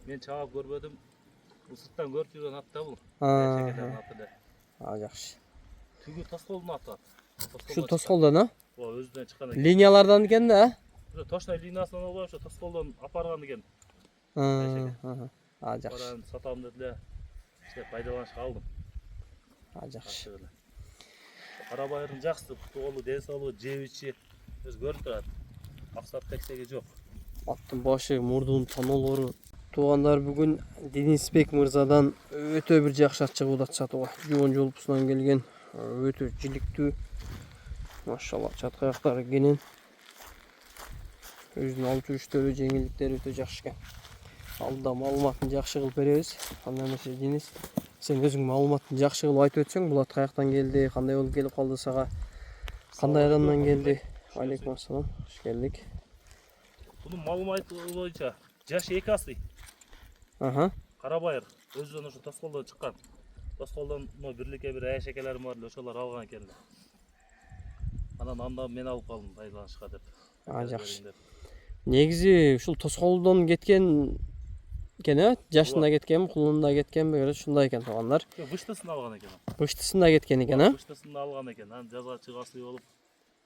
Men çağap görmedim. Isıttan görüp жүрген at da bu. Ha. Atı da. Жақсы. Tügü Toskоldун atı. Şu Toskолдан, ha? O özünden çıkan. Liniyalardan eкен de, ha? Toşna liniyasынан olmuş, Toskоldон apargan eкен. Ha. Жақсы. Baran satam dediler. İşte пайдаланышка алдым. Жақсы. Карабайырдын жаксы, тоолу, ден соолугу, жеп ичи өз көрүнүп турат. Максат тексеги жок. Аттың башы, мурдун тонолору. Туғандар бүгін Денисбек мырзадан өтө бір жақсы ат чыгып атышатуга. Жоон жолпусунан келген, өтө жиликтүү. Машалла, чаткаяктары кенен. Өзүнүн алып жүрүштөрү, жеңилдиктери өтө жакшы экен. Алда маалыматын жакшы кылып беребиз. Анда эмесе Денис, сен өзүң маалыматын жакшы кылып айтып өтсөң, бул ат каяктан келди, кандай болуп келип калды сага, кандай адамдан келди? Алейкум ассалам, хош келдик. Bunun malumatı boyunca жаш 2 asli. Aha. Карабайыр өзүнөн ошо Тоскоолдон чыккан. Тоскоолдон бирликке бир шекелерим бар эле, ошолор алган экенлер. Анан мен алып калдым пайдаланышка деп. Жакшы. Негизи ушул Тоскоолдон кеткен экен, э? Жашында кеткен, кулунда кеткен, бир ушундай экен туугандар. Быштысын алган экен. Быштысында кеткен экен, э? Быштысында алган экен. Анан жазга чыгасы болуп,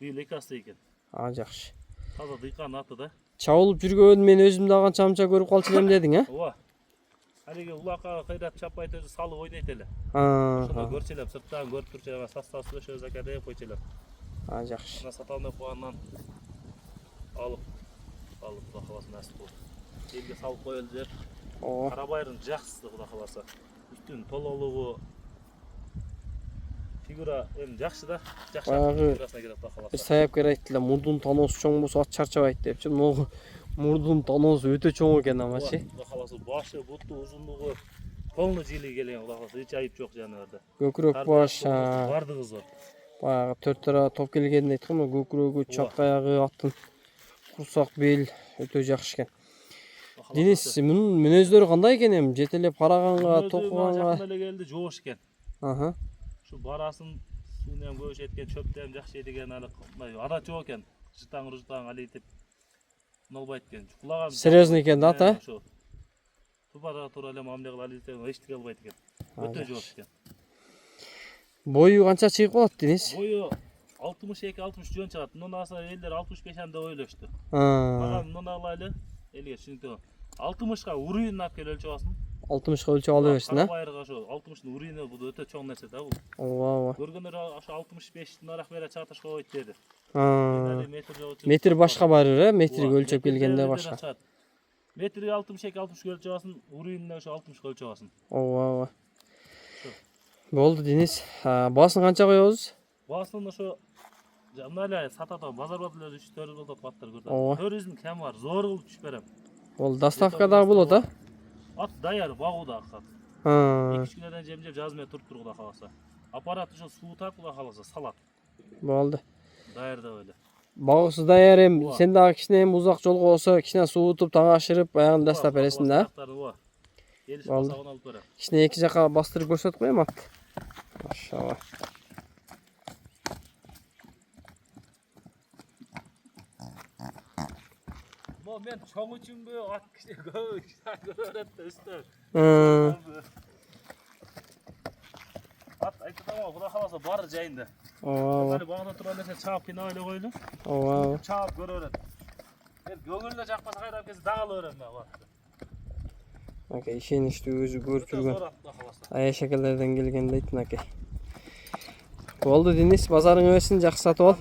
бир 2 asli экен. Жакшы. Таза дыйкан аты да. Чабылып жүргөн мен өзүм да канча көрүп калчу элем дедиң, э? Ооба. Алиги улакка кыйрап чаппайт өзү салып ойнойт эле. Ошондо көрчү элем, сырттан көрүп турчу элем, составы өшө зака деп койчу элем. Жакшы. Ана саталмай койгондон алып Кудай кааласа насип болду. Элге салып коелу деп. Карабайырдын жакшысы Кудай кааласа. Үстүн тололугу фигура эми жакшы да. Жакшы фигурасына кирет Кудай кааласа. Саяпкер айттылар, мурдун тоноосу чоң болсо ат чарчабайт депчи. Могу мурдун тоноосу өтө чоң экен амачы. Кудай кааласа башы, буту, узундугу полный жили келген Кудай кааласа. Эч айып жок жаныбарда. Көкүрөк баш, бардыгы зор. Баягы 4 тара топ келгенин айткам, көкүрөгү, чат аягы, аттын курсак бел өтө жакшы экен. Денис, мунун мүнөздөрү кандай экен эми? Жетелеп караганга, токуганга. Жакын эле келди, жоош экен. Аха. Şu baraсын сууну hem көбүш эткен, чөптү hem жакшы едеген, аны ада жок экен. Жытаң алейтип болбойт экен. Кулаган. Серьезный экен да, ата? Тубара тура эле мамиле кылып алейтип, эчтеке болбойт экен. Өтө жоош экен. Бою канча чыгып калат, Денис? Бою 62-63 жөн чыгат. Мунун аса элдер 65 анда ойлошту. Ага. Мунун алайлы. Элге түшүнүктүү. 60га урүйүн алып келип өлчөп алсын. 60га өлчөп ала берсин, а? Карабайырга ошо 60тын урүйүнө бул өтө чоң нерсе да бул. Ооба. Көргөндөр ошо 65 нарак бере чатышка койт деди. Метр башка барыр, э? Метрге өлчөп келгенде башка. Метрге 62-60 өлчөп алсын, урүйүнө ошо 60 өлчөп алсын. Ооба. Болду, Денис. Баасын канча коебуз? Баасын ошо мына сатата базарда эле 3-4 болот баттар көрдүм. 400 кем бар, зор кылып түшүп берем. Ол доставка дагы болот, а? Ат даяр, багууда аксат. 2-3 күнөдөн жем-жем жазмай туруп Кудай кааласа. Аппарат ошо суутап Кудай кааласа салат. Болду. Даярдап эле. Багуусу даяр эми, сен дагы кичине узак жолго болсо, кичине суутуп, таң ашырып, аягын дастап бересиң да? Келиш болсо аны алып берем. Кичине эки жака бастырып көрсөтүп коем ат. Машалла. Men çoğ üçünbü at kişi görüp görüp üstü. At aytып tamam, Kудай кааласа бар жайында. Ооба. Багда турган нерсе чаап кыйнап эле койлу. Ооба. Чаап көрөрөт. Мен көңүлүнө жакпаса кайрап келсе дагы ала берем мен атты. Окей, ишеничтүү өзү көрүп жүргөн. Ая шекелерден келген дейт, окей. Болду, Денис, базарың өссүн, жакшы сатып ал.